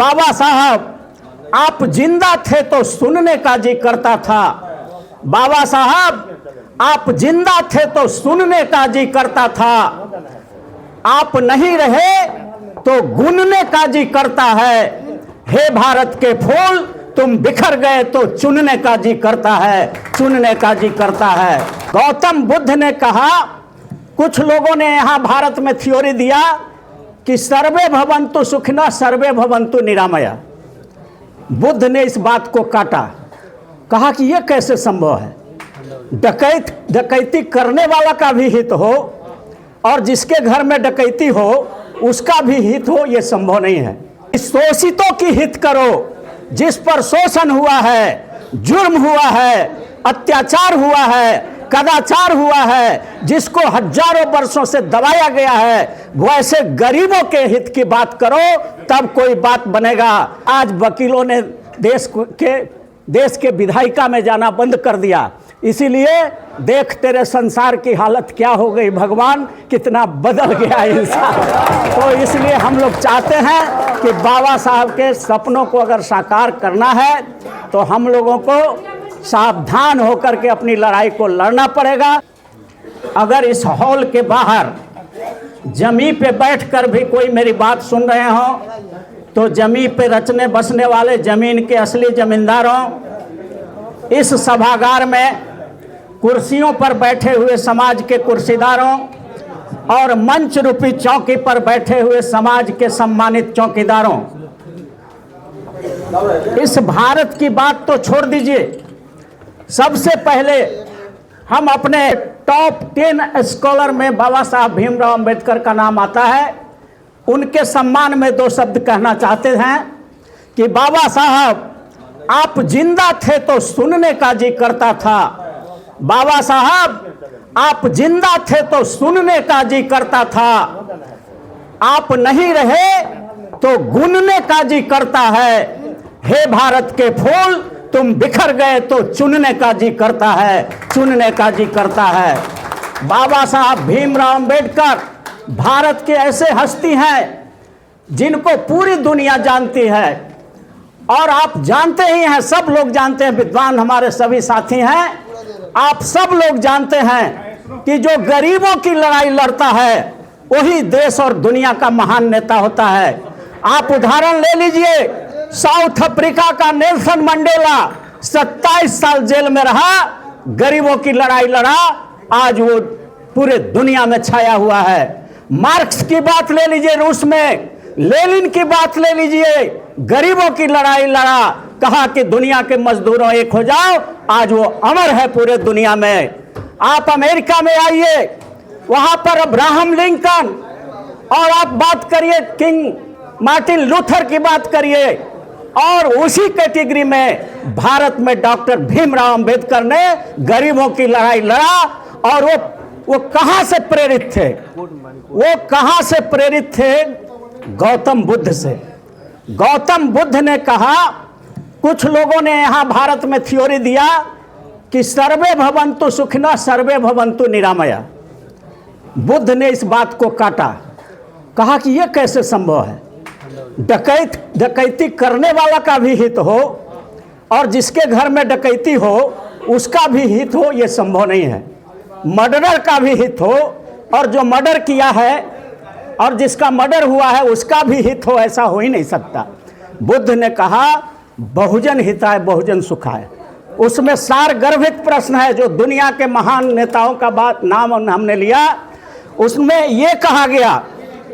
बाबा साहब आप जिंदा थे तो सुनने का जी करता था। बाबा साहब आप जिंदा थे तो सुनने का जी करता था। आप नहीं रहे तो गुनने का जी करता है। हे भारत के फूल तुम बिखर गए तो चुनने का जी करता है, चुनने का जी करता है। गौतम बुद्ध ने कहा, कुछ लोगों ने यहाँ भारत में थ्योरी दिया कि सर्वे भवन्तु सुखिनः सर्वे भवन्तु निरामया। बुद्ध ने इस बात को काटा, कहा कि यह कैसे संभव है। डकैती करने वाला का भी हित हो और जिसके घर में डकैती हो उसका भी हित हो, यह संभव नहीं है। शोषितों की हित करो, जिस पर शोषण हुआ है, जुर्म हुआ है, अत्याचार हुआ है, कदाचार हुआ है, जिसको हजारों वर्षों से दबाया गया है, वैसे गरीबों के हित की बात करो, तब कोई बात बनेगा। आज वकीलों ने देश के विधायिका में जाना बंद कर दिया, इसीलिए देख तेरे संसार की हालत क्या हो गई। भगवान कितना बदल गया इंसान। तो इसलिए हम लोग चाहते हैं कि बाबा साहब के सपनों को अगर साकार करना है तो हम लोगों को सावधान होकर के अपनी लड़ाई को लड़ना पड़ेगा। अगर इस हॉल के बाहर जमी पे बैठकर भी कोई मेरी बात सुन रहे हो तो जमी पे रचने बसने वाले जमीन के असली जमींदारों, इस सभागार में कुर्सियों पर बैठे हुए समाज के कुर्सीदारों और मंच रूपी चौकी पर बैठे हुए समाज के सम्मानित चौकीदारों, इस भारत की बात तो छोड़ दीजिए। सबसे पहले हम अपने टॉप 10 स्कॉलर में बाबा साहब भीमराव अंबेडकर का नाम आता है। उनके सम्मान में 2 शब्द कहना चाहते हैं कि बाबा साहब आप जिंदा थे तो सुनने का जी करता था। बाबा साहब आप जिंदा थे तो सुनने का जी करता था। आप नहीं रहे तो गुनने का जी करता है। हे भारत के फूल तुम बिखर गए तो चुनने का जी करता है, चुनने का जी करता है। बाबा साहब भीमराव अंबेडकर भारत के ऐसे हस्ती हैं जिनको पूरी दुनिया जानती है और आप जानते ही हैं, सब लोग जानते हैं, विद्वान हमारे सभी साथी हैं, आप सब लोग जानते हैं कि जो गरीबों की लड़ाई लड़ता है वही देश और दुनिया का महान नेता होता है। आप उदाहरण ले लीजिए, साउथ अफ्रीका का नेल्सन मंडेला 27 साल जेल में रहा, गरीबों की लड़ाई लड़ा, आज वो पूरे दुनिया में छाया हुआ है। मार्क्स की बात ले लीजिए, रूस में लेनिन की बात ले लीजिए, गरीबों की लड़ाई लड़ा, कहा कि दुनिया के मजदूरों एक हो जाओ, आज वो अमर है पूरे दुनिया में। आप अमेरिका में आइए, वहां पर अब्राहम लिंकन, और आप बात करिए किंग मार्टिन लूथर की बात करिए, और उसी कैटेगरी में भारत में डॉक्टर भीमराव अंबेडकर ने गरीबों की लड़ाई लड़ा। और वो कहां से प्रेरित थे? वो कहां से प्रेरित थे? गौतम बुद्ध से। गौतम बुद्ध ने कहा, कुछ लोगों ने यहां भारत में थ्योरी दिया कि सर्वे भवन्तु सुखिनः सर्वे भवन्तु निरामया। बुद्ध ने इस बात को काटा, कहा कि यह कैसे संभव है। डकैती करने वाला का भी हित हो और जिसके घर में डकैती हो उसका भी हित हो, यह संभव नहीं है। मर्डरर का भी हित हो और जो मर्डर किया है और जिसका मर्डर हुआ है उसका भी हित हो, ऐसा हो ही नहीं सकता। बुद्ध ने कहा बहुजन हिताय बहुजन सुखाय। उसमें सार गर्भित प्रश्न है जो दुनिया के महान नेताओं का बात नाम हमने लिया। उसमें यह कहा गया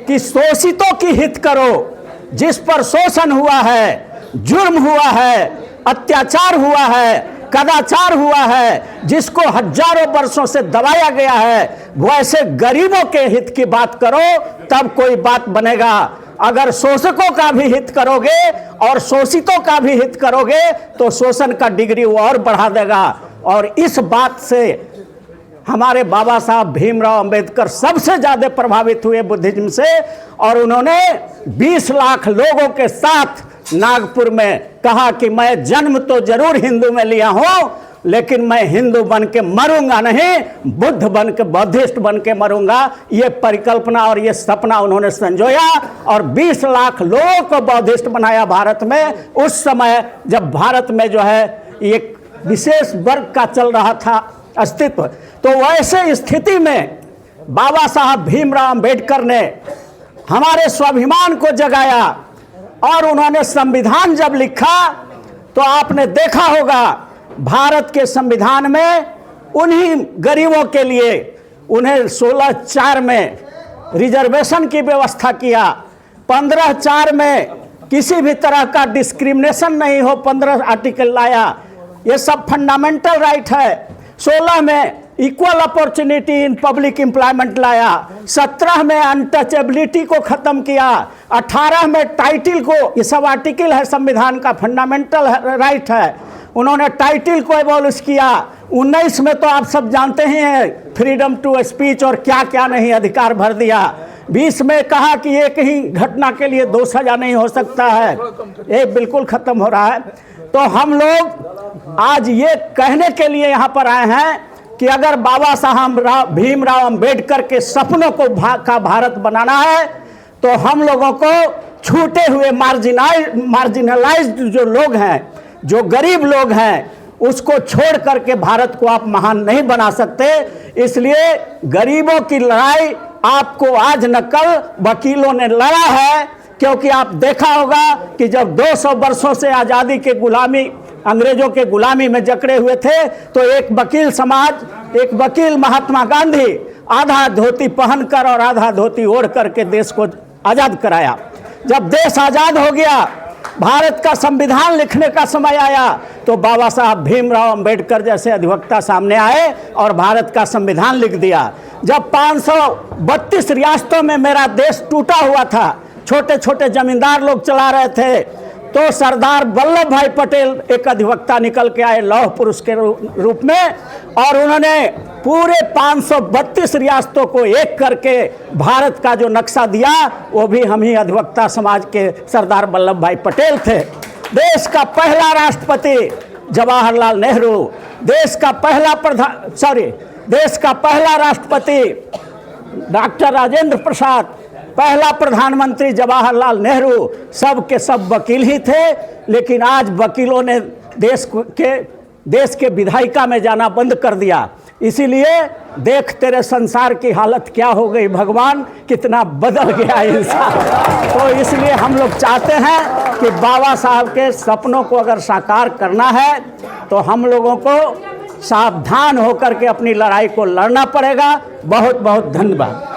कि शोषितों की हित करो, जिस पर शोषण हुआ है, जुर्म हुआ है, अत्याचार हुआ है, कदाचार हुआ है, जिसको हजारों वर्षों से दबाया गया है, वैसे गरीबों के हित की बात करो, तब कोई बात बनेगा। अगर शोषकों का भी हित करोगे और शोषितों का भी हित करोगे तो शोषण का डिग्री वो और बढ़ा देगा। और इस बात से हमारे बाबा साहब भीमराव अंबेडकर सबसे ज़्यादा प्रभावित हुए बुद्धिज्म से, और उन्होंने 20 लाख लोगों के साथ नागपुर में कहा कि मैं जन्म तो जरूर हिंदू में लिया हूँ लेकिन मैं हिंदू बन के मरूंगा नहीं, बुद्ध बन के, बौद्धिस्ट बन के मरूंगा। ये परिकल्पना और ये सपना उन्होंने संजोया और 20 लाख लोगों को बौद्धिस्ट बनाया भारत में। उस समय जब भारत में जो है एक विशेष वर्ग का चल रहा था अस्तित्व, तो वैसे स्थिति में बाबा साहब भीमराव अंबेडकर ने हमारे स्वाभिमान को जगाया और उन्होंने संविधान जब लिखा तो आपने देखा होगा भारत के संविधान में उन्हीं गरीबों के लिए उन्हें 16(4) में रिजर्वेशन की व्यवस्था किया, 15(4) में किसी भी तरह का डिस्क्रिमिनेशन नहीं हो, 15 आर्टिकल लाया। ये सब फंडामेंटल राइट है। 16 में equal opportunity in public employment लाया, 17 में अनटचेबिलिटी को ख़त्म किया, 18 में टाइटिल को, ये सब आर्टिकल है संविधान का, फंडामेंटल राइट है, उन्होंने टाइटिल को एबॉलिश किया। 19 में तो आप सब जानते ही हैं फ्रीडम टू स्पीच और क्या क्या नहीं अधिकार भर दिया। 20 में कहा कि एक ही घटना के लिए 2 सजा नहीं हो सकता है, ये बिल्कुल ख़त्म हो रहा है। तो हम लोग आज ये कहने के लिए यहाँ पर आए हैं कि अगर बाबा साहब भीमराव अंबेडकर के सपनों को का भारत बनाना है तो हम लोगों को छूटे हुए मार्जिनलाइज्ड जो लोग हैं, जो गरीब लोग हैं, उसको छोड़ करके भारत को आप महान नहीं बना सकते। इसलिए गरीबों की लड़ाई आपको आज न कल वकीलों ने लड़ा है, क्योंकि आप देखा होगा कि जब 200 वर्षों से आज़ादी के गुलामी, अंग्रेजों के गुलामी में जकड़े हुए थे, तो एक वकील समाज, एक वकील महात्मा गांधी आधा धोती पहनकर और आधा धोती ओढ़ करके देश को आज़ाद कराया। जब देश आज़ाद हो गया, भारत का संविधान लिखने का समय आया, तो बाबा साहब भीमराव अंबेडकर जैसे अधिवक्ता सामने आए और भारत का संविधान लिख दिया। जब 532 रियासतों में मेरा देश टूटा हुआ था, छोटे छोटे जमींदार लोग चला रहे थे, तो सरदार वल्लभ भाई पटेल एक अधिवक्ता निकल के आए लौह पुरुष के रूप में, और उन्होंने पूरे 532 रियासतों को एक करके भारत का जो नक्शा दिया, वो भी हम ही अधिवक्ता समाज के सरदार वल्लभ भाई पटेल थे। देश का पहला राष्ट्रपति जवाहरलाल नेहरू, देश का पहला राष्ट्रपति डॉक्टर राजेंद्र प्रसाद, पहला प्रधानमंत्री जवाहरलाल नेहरू, सब के सब वकील ही थे। लेकिन आज वकीलों ने देश के विधायिका में जाना बंद कर दिया। इसीलिए देख तेरे संसार की हालत क्या हो गई भगवान, कितना बदल गया इंसान। तो इसलिए हम लोग चाहते हैं कि बाबा साहब के सपनों को अगर साकार करना है तो हम लोगों को सावधान होकर के अपनी लड़ाई को लड़ना पड़ेगा। बहुत बहुत धन्यवाद।